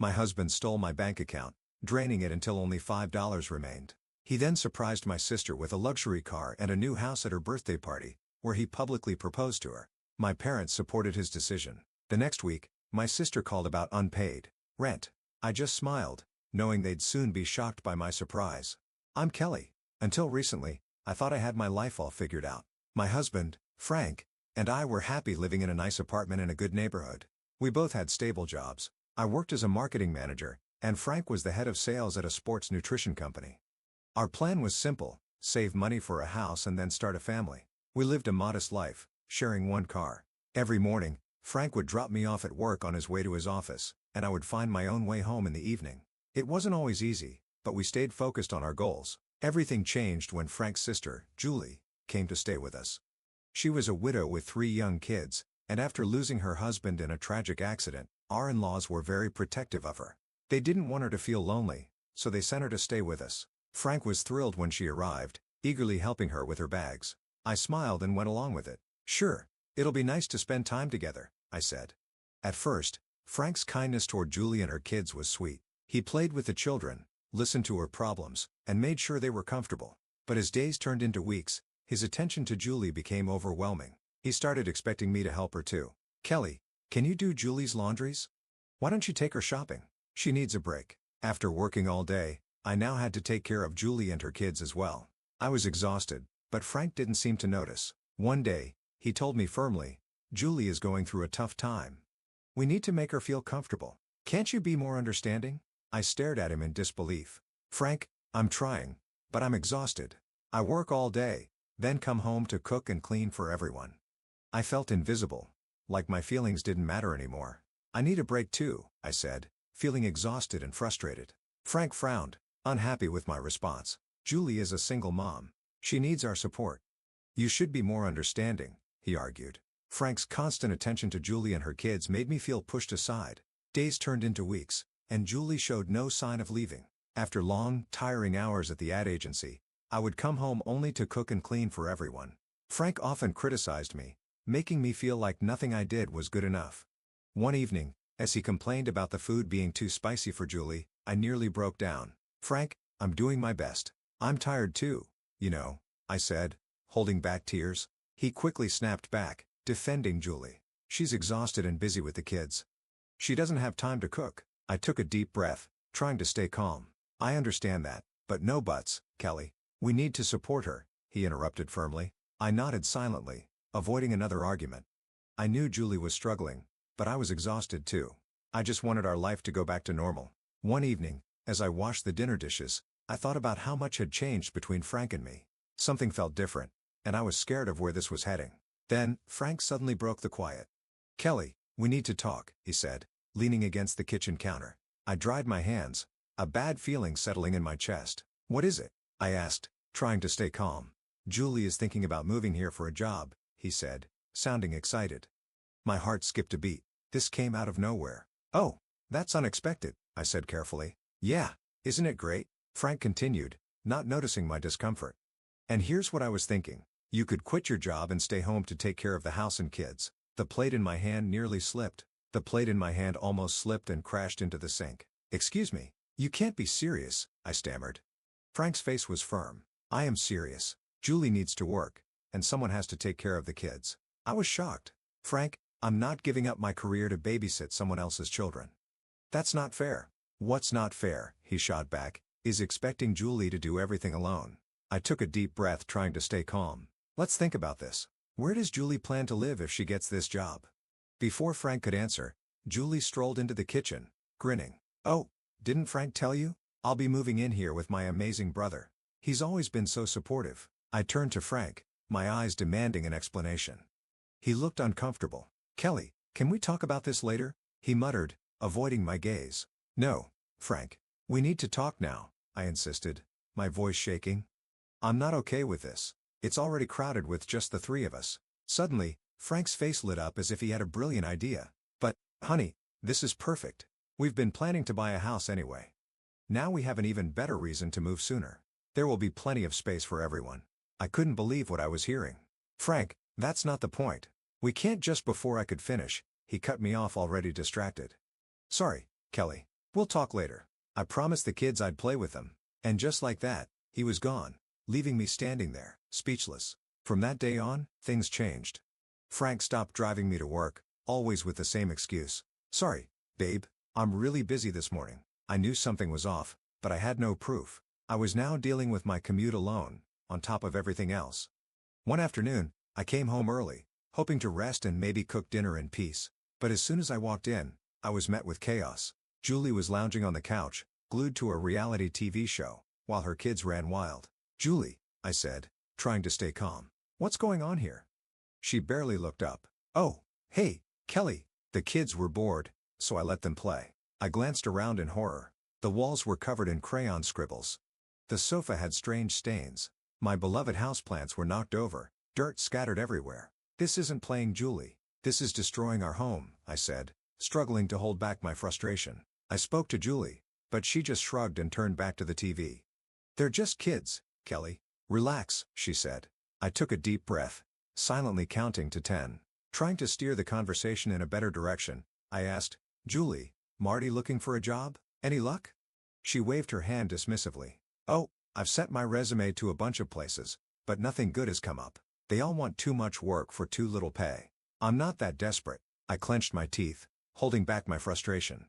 My husband stole my bank account, draining it until only $5 remained. He then surprised my sister with a luxury car and a new house at her birthday party, where he publicly proposed to her. My parents supported his decision. The next week, my sister called about unpaid rent. I just smiled, knowing they'd soon be shocked by my surprise. I'm Kelly. Until recently, I thought I had my life all figured out. My husband, Frank, and I were happy living in a nice apartment in a good neighborhood. We both had stable jobs. I worked as a marketing manager, and Frank was the head of sales at a sports nutrition company. Our plan was simple: save money for a house and then start a family. We lived a modest life, sharing one car. Every morning, Frank would drop me off at work on his way to his office, and I would find my own way home in the evening. It wasn't always easy, but we stayed focused on our goals. Everything changed when Frank's sister, Julie, came to stay with us. She was a widow with 3 young kids, and after losing her husband in a tragic accident, our in-laws were very protective of her. They didn't want her to feel lonely, so they sent her to stay with us. Frank was thrilled when she arrived, eagerly helping her with her bags. I smiled and went along with it. Sure, it'll be nice to spend time together, I said. At first, Frank's kindness toward Julie and her kids was sweet. He played with the children, listened to her problems, and made sure they were comfortable. But as days turned into weeks, his attention to Julie became overwhelming. He started expecting me to help her too. Kelly, can you do Julie's laundries? Why don't you take her shopping? She needs a break. After working all day, I now had to take care of Julie and her kids as well. I was exhausted, but Frank didn't seem to notice. One day, he told me firmly, "Julie is going through a tough time. We need to make her feel comfortable. Can't you be more understanding?" I stared at him in disbelief. "Frank, I'm trying, but I'm exhausted. I work all day, then come home to cook and clean for everyone." I felt invisible, like my feelings didn't matter anymore. "I need a break too," I said, feeling exhausted and frustrated. Frank frowned, unhappy with my response. "Julie is a single mom. She needs our support. You should be more understanding," he argued. Frank's constant attention to Julie and her kids made me feel pushed aside. Days turned into weeks, and Julie showed no sign of leaving. After long, tiring hours at the ad agency, I would come home only to cook and clean for everyone. Frank often criticized me, making me feel like nothing I did was good enough. One evening, as he complained about the food being too spicy for Julie, I nearly broke down. "Frank, I'm doing my best. I'm tired too, you know," I said, holding back tears. He quickly snapped back, defending Julie. "She's exhausted and busy with the kids. She doesn't have time to cook." I took a deep breath, trying to stay calm. "I understand that, but no buts, Kelly. We need to support her," he interrupted firmly. I nodded silently, avoiding another argument. I knew Julie was struggling, but I was exhausted too. I just wanted our life to go back to normal. One evening, as I washed the dinner dishes, I thought about how much had changed between Frank and me. Something felt different, and I was scared of where this was heading. Then, Frank suddenly broke the quiet. "Kelly, we need to talk," he said, leaning against the kitchen counter. I dried my hands, a bad feeling settling in my chest. "What is it?" I asked, trying to stay calm. "Julie is thinking about moving here for a job," he said, sounding excited. My heart skipped a beat. This came out of nowhere. "Oh, that's unexpected," I said carefully. "Yeah, isn't it great?" Frank continued, not noticing my discomfort. "And here's what I was thinking. You could quit your job and stay home to take care of the house and kids." The plate in my hand nearly slipped. The plate in my hand almost slipped and crashed into the sink. "Excuse me, you can't be serious," I stammered. Frank's face was firm. "I am serious. Julie needs to work, and someone has to take care of the kids." I was shocked. "Frank, I'm not giving up my career to babysit someone else's children. That's not fair." "What's not fair," he shot back, "is expecting Julie to do everything alone." I took a deep breath, trying to stay calm. "Let's think about this. Where does Julie plan to live if she gets this job?" Before Frank could answer, Julie strolled into the kitchen, grinning. "Oh, didn't Frank tell you? I'll be moving in here with my amazing brother. He's always been so supportive." I turned to Frank, my eyes demanding an explanation. He looked uncomfortable. "Kelly, can we talk about this later?" he muttered, avoiding my gaze. "No, Frank. We need to talk now," I insisted, my voice shaking. "I'm not okay with this. It's already crowded with just the 3 of us." Suddenly, Frank's face lit up as if he had a brilliant idea. "But, honey, this is perfect. We've been planning to buy a house anyway. Now we have an even better reason to move sooner. There will be plenty of space for everyone." I couldn't believe what I was hearing. "Frank, that's not the point. We can't just..." Before I could finish, he cut me off, already distracted. "Sorry, Kelly. We'll talk later. I promised the kids I'd play with them. And just like that, he was gone, leaving me standing there, speechless. From that day on, things changed. Frank stopped driving me to work, always with the same excuse. Sorry, babe, I'm really busy this morning. I knew something was off, but I had no proof. I was now dealing with my commute alone, on top of everything else. One afternoon, I came home early, hoping to rest and maybe cook dinner in peace. But as soon as I walked in, I was met with chaos. Julie was lounging on the couch, glued to a reality TV show, while her kids ran wild. Julie, I said, trying to stay calm. What's going on here? She barely looked up. Oh, hey, Kelly. The kids were bored, so I let them play. I glanced around in horror. The walls were covered in crayon scribbles. The sofa had strange stains. My beloved houseplants were knocked over, dirt scattered everywhere. This isn't playing, Julie. This is destroying our home, I said, struggling to hold back my frustration. I spoke to Julie, but she just shrugged and turned back to the TV. They're just kids, Kelly. Relax, she said. I took a deep breath, silently counting to 10. Trying to steer the conversation in a better direction, I asked, Julie, Marty looking for a job? Any luck? She waved her hand dismissively. Oh, I've sent my resume to a bunch of places, but nothing good has come up. They all want too much work for too little pay. I'm not that desperate. I clenched my teeth, holding back my frustration.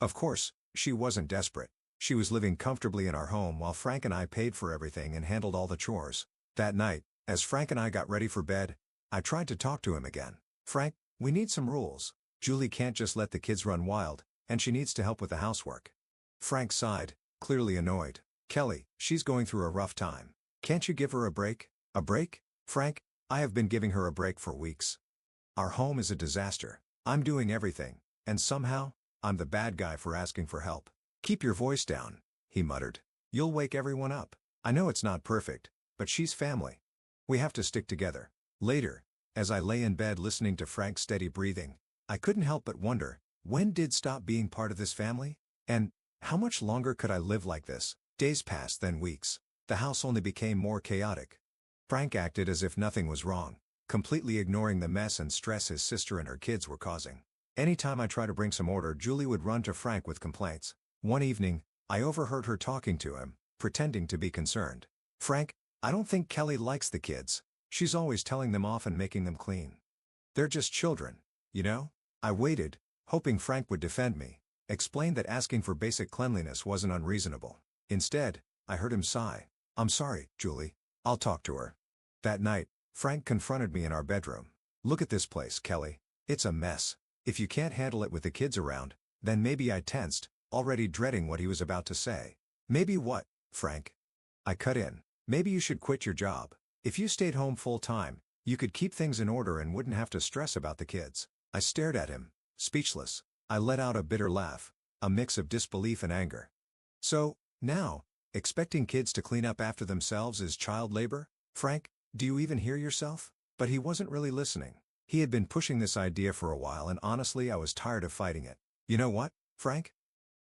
Of course, she wasn't desperate. She was living comfortably in our home while Frank and I paid for everything and handled all the chores. That night, as Frank and I got ready for bed, I tried to talk to him again. Frank, we need some rules. Julie can't just let the kids run wild, and she needs to help with the housework. Frank sighed, clearly annoyed. Kelly, she's going through a rough time. Can't you give her a break? A break? Frank, I have been giving her a break for weeks. Our home is a disaster. I'm doing everything, and somehow, I'm the bad guy for asking for help. Keep your voice down, he muttered. You'll wake everyone up. I know it's not perfect, but she's family. We have to stick together. Later, as I lay in bed listening to Frank's steady breathing, I couldn't help but wonder, when did stop being part of this family? And how much longer could I live like this? Days passed, then weeks. The house only became more chaotic. Frank acted as if nothing was wrong, completely ignoring the mess and stress his sister and her kids were causing. Anytime I tried to bring some order, Julie would run to Frank with complaints. One evening, I overheard her talking to him, pretending to be concerned. Frank, I don't think Kelly likes the kids. She's always telling them off and making them clean. They're just children, you know? I waited, hoping Frank would defend me, explain that asking for basic cleanliness wasn't unreasonable. Instead, I heard him sigh. I'm sorry, Julie. I'll talk to her. That night, Frank confronted me in our bedroom. Look at this place, Kelly. It's a mess. If you can't handle it with the kids around, then maybe. I tensed, already dreading what he was about to say. Maybe what, Frank? I cut in. Maybe you should quit your job. If you stayed home full time, you could keep things in order and wouldn't have to stress about the kids. I stared at him, speechless. I let out a bitter laugh, a mix of disbelief and anger. So, now, expecting kids to clean up after themselves is child labor? Frank, do you even hear yourself? But he wasn't really listening. He had been pushing this idea for a while, and honestly I was tired of fighting it. You know what, Frank?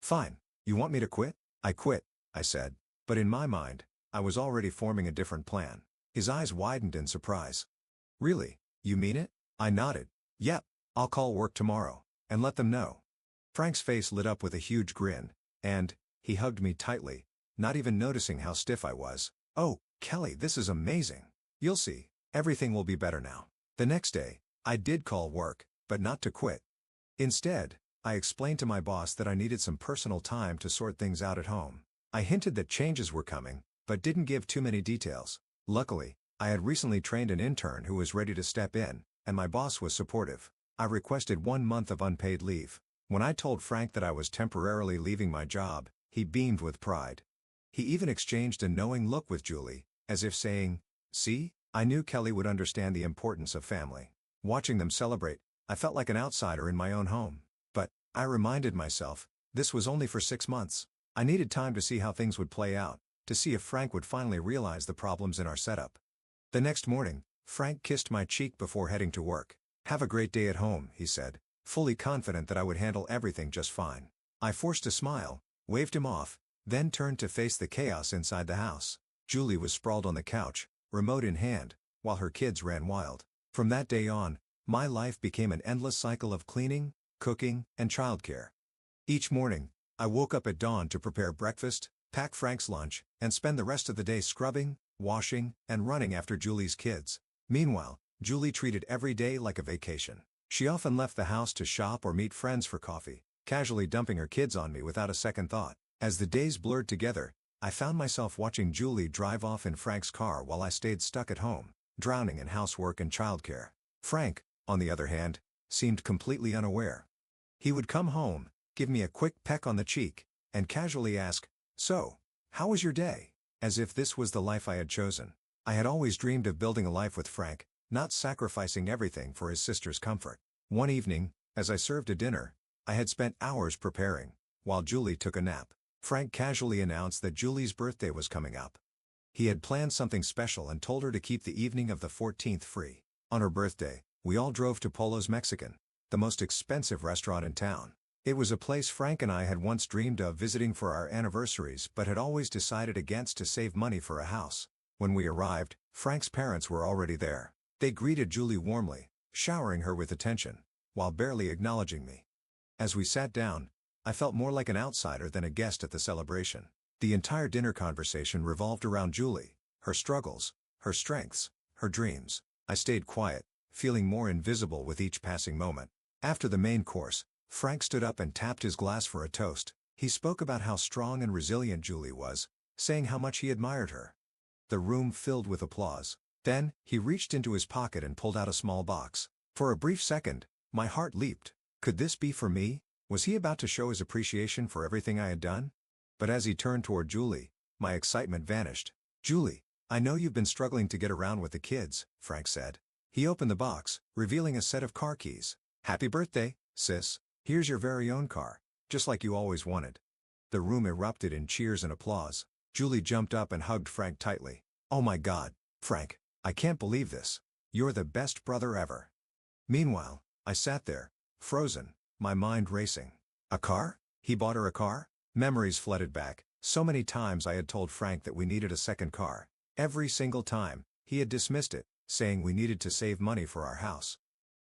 Fine. You want me to quit? I quit, I said. But in my mind, I was already forming a different plan. His eyes widened in surprise. Really? You mean it? I nodded. Yep. I'll call work tomorrow, and let them know. Frank's face lit up with a huge grin, and he hugged me tightly, not even noticing how stiff I was. Oh, Kelly, this is amazing. You'll see, everything will be better now. The next day, I did call work, but not to quit. Instead, I explained to my boss that I needed some personal time to sort things out at home. I hinted that changes were coming, but didn't give too many details. Luckily, I had recently trained an intern who was ready to step in, and my boss was supportive. I requested 1 month of unpaid leave. When I told Frank that I was temporarily leaving my job, he beamed with pride. He even exchanged a knowing look with Julie, as if saying, "See, I knew Kelly would understand the importance of family." Watching them celebrate, I felt like an outsider in my own home. But, I reminded myself, this was only for 6 months. I needed time to see how things would play out, to see if Frank would finally realize the problems in our setup. The next morning, Frank kissed my cheek before heading to work. "Have a great day at home," he said, fully confident that I would handle everything just fine. I forced a smile, waved him off, then turned to face the chaos inside the house. Julie was sprawled on the couch, remote in hand, while her kids ran wild. From that day on, my life became an endless cycle of cleaning, cooking, and childcare. Each morning, I woke up at dawn to prepare breakfast, pack Frank's lunch, and spend the rest of the day scrubbing, washing, and running after Julie's kids. Meanwhile, Julie treated every day like a vacation. She often left the house to shop or meet friends for coffee, casually dumping her kids on me without a second thought. As the days blurred together, I found myself watching Julie drive off in Frank's car while I stayed stuck at home, drowning in housework and childcare. Frank, on the other hand, seemed completely unaware. He would come home, give me a quick peck on the cheek, and casually ask, "So, how was your day?" As if this was the life I had chosen. I had always dreamed of building a life with Frank, not sacrificing everything for his sister's comfort. One evening, as I served a dinner I had spent hours preparing, while Julie took a nap, Frank casually announced that Julie's birthday was coming up. He had planned something special and told her to keep the evening of the 14th free. On her birthday, we all drove to Polo's Mexican, the most expensive restaurant in town. It was a place Frank and I had once dreamed of visiting for our anniversaries but had always decided against to save money for a house. When we arrived, Frank's parents were already there. They greeted Julie warmly, showering her with attention, while barely acknowledging me. As we sat down, I felt more like an outsider than a guest at the celebration. The entire dinner conversation revolved around Julie, her struggles, her strengths, her dreams. I stayed quiet, feeling more invisible with each passing moment. After the main course, Frank stood up and tapped his glass for a toast. He spoke about how strong and resilient Julie was, saying how much he admired her. The room filled with applause. Then, he reached into his pocket and pulled out a small box. For a brief second, my heart leaped. Could this be for me? Was he about to show his appreciation for everything I had done? But as he turned toward Julie, my excitement vanished. "Julie, I know you've been struggling to get around with the kids," Frank said. He opened the box, revealing a set of car keys. "Happy birthday, sis. Here's your very own car, just like you always wanted." The room erupted in cheers and applause. Julie jumped up and hugged Frank tightly. "Oh my God, Frank, I can't believe this. You're the best brother ever." Meanwhile, I sat there, frozen, my mind racing. A car? He bought her a car? Memories flooded back. So many times I had told Frank that we needed a second car. Every single time, he had dismissed it, saying we needed to save money for our house.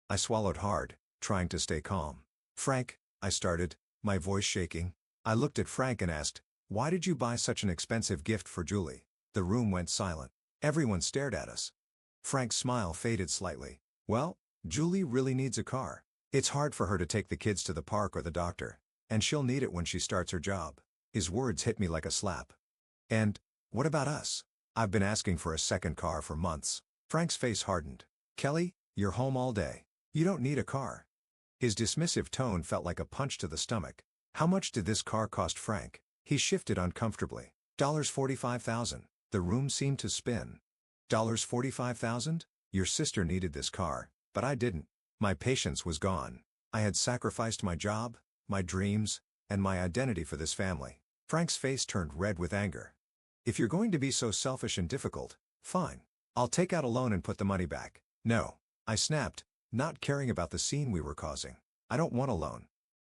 I swallowed hard, trying to stay calm. "Frank," I started, my voice shaking. I looked at Frank and asked, "Why did you buy such an expensive gift for Julie?" The room went silent. Everyone stared at us. Frank's smile faded slightly. "Well, Julie really needs a car. It's hard for her to take the kids to the park or the doctor, and she'll need it when she starts her job." His words hit me like a slap. "And what about us? I've been asking for a second car for months." Frank's face hardened. "Kelly, you're home all day. You don't need a car." His dismissive tone felt like a punch to the stomach. How much did this car cost Frank? He shifted uncomfortably. $45,000. The room seemed to spin. $45,000? Your sister needed this car, but I didn't. My patience was gone. I had sacrificed my job, my dreams, and my identity for this family. Frank's face turned red with anger. "If you're going to be so selfish and difficult, fine. I'll take out a loan and put the money back." "No," I snapped, not caring about the scene we were causing. "I don't want a loan.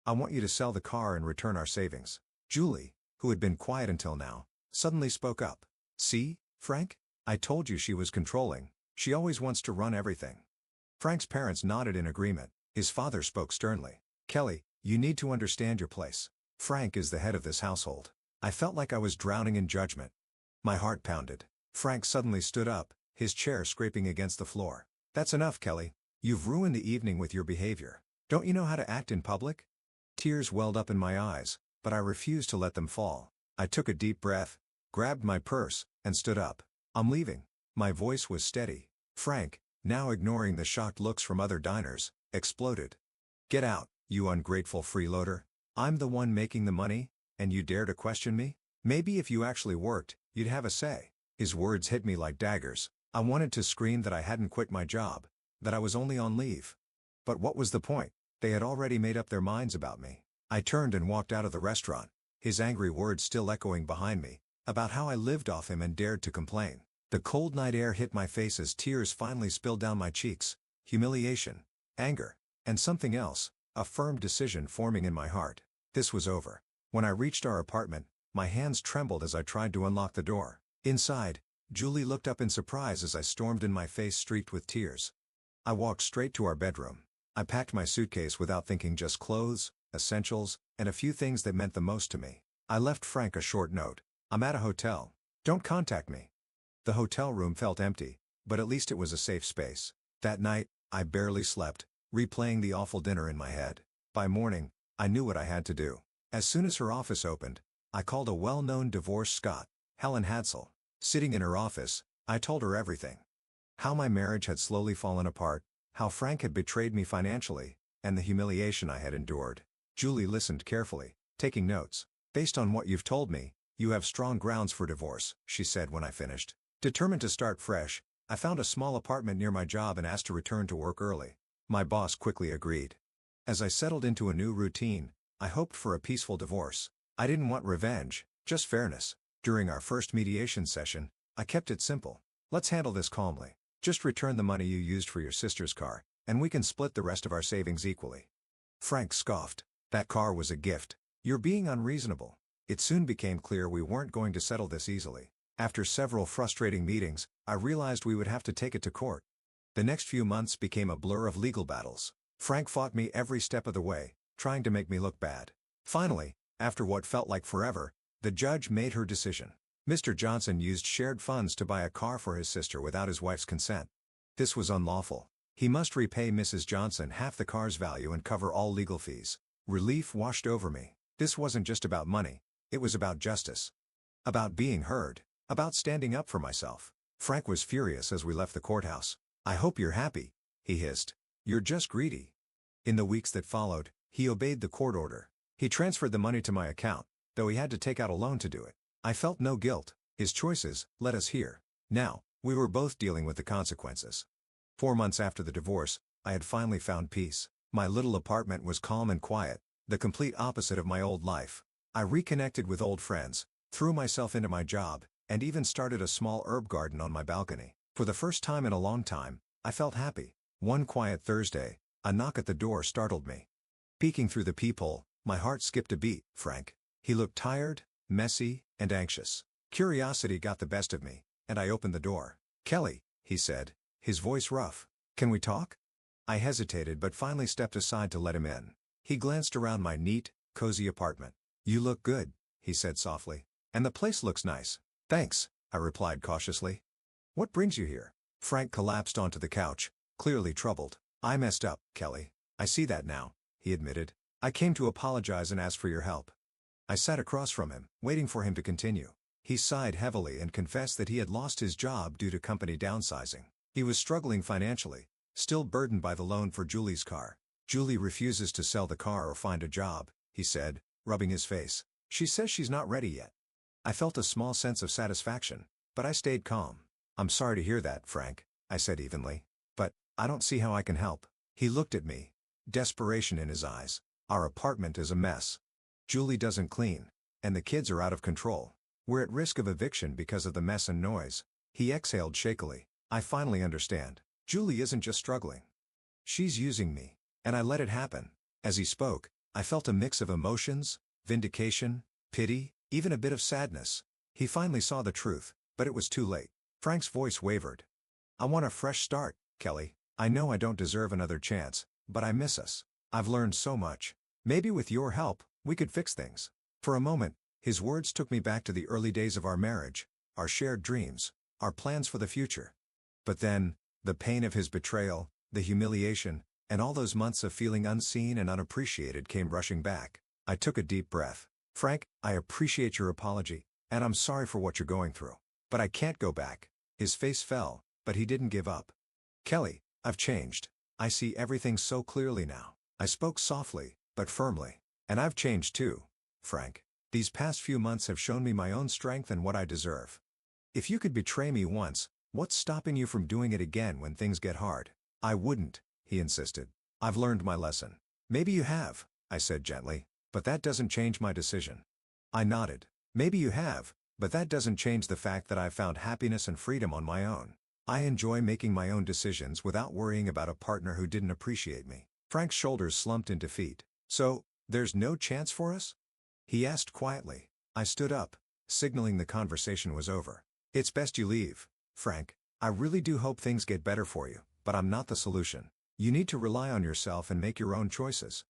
I want you to sell the car and return our savings." Julie, who had been quiet until now, suddenly spoke up. "See, Frank? I told you she was controlling. She always wants to run everything." Frank's parents nodded in agreement. His father spoke sternly. "Kelly, you need to understand your place. Frank is the head of this household." I felt like I was drowning in judgment. My heart pounded. Frank suddenly stood up, his chair scraping against the floor. "That's enough, Kelly. You've ruined the evening with your behavior. Don't you know how to act in public?" Tears welled up in my eyes, but I refused to let them fall. I took a deep breath, grabbed my purse, and stood up. "I'm leaving." My voice was steady. Frank, now ignoring the shocked looks from other diners, exploded. "Get out, you ungrateful freeloader. I'm the one making the money, and you dare to question me? Maybe if you actually worked, you'd have a say." His words hit me like daggers. I wanted to scream that I hadn't quit my job, that I was only on leave. But what was the point? They had already made up their minds about me. I turned and walked out of the restaurant, his angry words still echoing behind me, about how I lived off him and dared to complain. The cold night air hit my face as tears finally spilled down my cheeks. Humiliation, anger, and something else, a firm decision forming in my heart. This was over. When I reached our apartment, my hands trembled as I tried to unlock the door. Inside, Julie looked up in surprise as I stormed in, my face streaked with tears. I walked straight to our bedroom. I packed my suitcase without thinking, just clothes, essentials, and a few things that meant the most to me. I left Frank a short note. I'm at a hotel. Don't contact me. The hotel room felt empty, but at least it was a safe space. That night, I barely slept, replaying the awful dinner in my head. By morning, I knew what I had to do. As soon as her office opened, I called a well-known divorce Scot, Helen Hadsell. Sitting in her office, I told her everything. How my marriage had slowly fallen apart, how Frank had betrayed me financially, and the humiliation I had endured. Julie listened carefully, taking notes. Based on what you've told me, you have strong grounds for divorce, she said when I finished. Determined to start fresh, I found a small apartment near my job and asked to return to work early. My boss quickly agreed. As I settled into a new routine, I hoped for a peaceful divorce. I didn't want revenge, just fairness. During our first mediation session, I kept it simple. Let's handle this calmly. Just return the money you used for your sister's car, and we can split the rest of our savings equally. Frank scoffed. That car was a gift. You're being unreasonable. It soon became clear we weren't going to settle this easily. After several frustrating meetings, I realized we would have to take it to court. The next few months became a blur of legal battles. Frank fought me every step of the way, trying to make me look bad. Finally, after what felt like forever, the judge made her decision. Mr. Johnson used shared funds to buy a car for his sister without his wife's consent. This was unlawful. He must repay Mrs. Johnson half the car's value and cover all legal fees. Relief washed over me. This wasn't just about money, it was about justice. About being heard. About standing up for myself. Frank was furious as we left the courthouse. I hope you're happy, he hissed. You're just greedy. In the weeks that followed, he obeyed the court order. He transferred the money to my account, though he had to take out a loan to do it. I felt no guilt. His choices led us here. Now, we were both dealing with the consequences. 4 months after the divorce, I had finally found peace. My little apartment was calm and quiet, the complete opposite of my old life. I reconnected with old friends, threw myself into my job, and even started a small herb garden on my balcony. For the first time in a long time, I felt happy. One quiet Thursday, a knock at the door startled me. Peeking through the peephole, my heart skipped a beat. Frank. He looked tired, messy, and anxious. Curiosity got the best of me, and I opened the door. Kelly, he said, his voice rough. Can we talk? I hesitated but finally stepped aside to let him in. He glanced around my neat, cozy apartment. You look good, he said softly. And the place looks nice. Thanks, I replied cautiously. What brings you here? Frank collapsed onto the couch, clearly troubled. I messed up, Kelly. I see that now, he admitted. I came to apologize and ask for your help. I sat across from him, waiting for him to continue. He sighed heavily and confessed that he had lost his job due to company downsizing. He was struggling financially, still burdened by the loan for Julie's car. Julie refuses to sell the car or find a job, he said, rubbing his face. She says she's not ready yet. I felt a small sense of satisfaction, but I stayed calm. I'm sorry to hear that, Frank, I said evenly. But, I don't see how I can help. He looked at me, desperation in his eyes. Our apartment is a mess. Julie doesn't clean, and the kids are out of control. We're at risk of eviction because of the mess and noise. He exhaled shakily. I finally understand. Julie isn't just struggling. She's using me, and I let it happen. As he spoke, I felt a mix of emotions, vindication, pity, even a bit of sadness. He finally saw the truth, but it was too late. Frank's voice wavered. I want a fresh start, Kelly. I know I don't deserve another chance, but I miss us. I've learned so much. Maybe with your help, we could fix things. For a moment, his words took me back to the early days of our marriage, our shared dreams, our plans for the future. But then, the pain of his betrayal, the humiliation, and all those months of feeling unseen and unappreciated came rushing back. I took a deep breath. Frank, I appreciate your apology, and I'm sorry for what you're going through. But I can't go back. His face fell, but he didn't give up. Kelly, I've changed. I see everything so clearly now. I spoke softly, but firmly. And I've changed too, Frank. These past few months have shown me my own strength and what I deserve. If you could betray me once, what's stopping you from doing it again when things get hard? I wouldn't, he insisted. I've learned my lesson. Maybe you have, I said gently, but that doesn't change my decision. I nodded. Maybe you have, but that doesn't change the fact that I've found happiness and freedom on my own. I enjoy making my own decisions without worrying about a partner who didn't appreciate me. Frank's shoulders slumped in defeat. So, there's no chance for us? He asked quietly. I stood up, signaling the conversation was over. It's best you leave, Frank. I really do hope things get better for you, but I'm not the solution. You need to rely on yourself and make your own choices.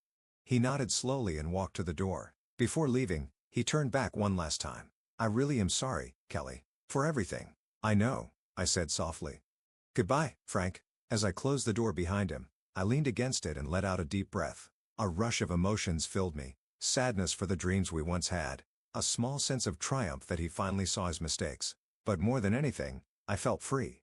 He nodded slowly and walked to the door. Before leaving, he turned back one last time. I really am sorry, Kelly, for everything. I know, I said softly. Goodbye, Frank. As I closed the door behind him, I leaned against it and let out a deep breath. A rush of emotions filled me: sadness for the dreams we once had, a small sense of triumph that he finally saw his mistakes. But more than anything, I felt free.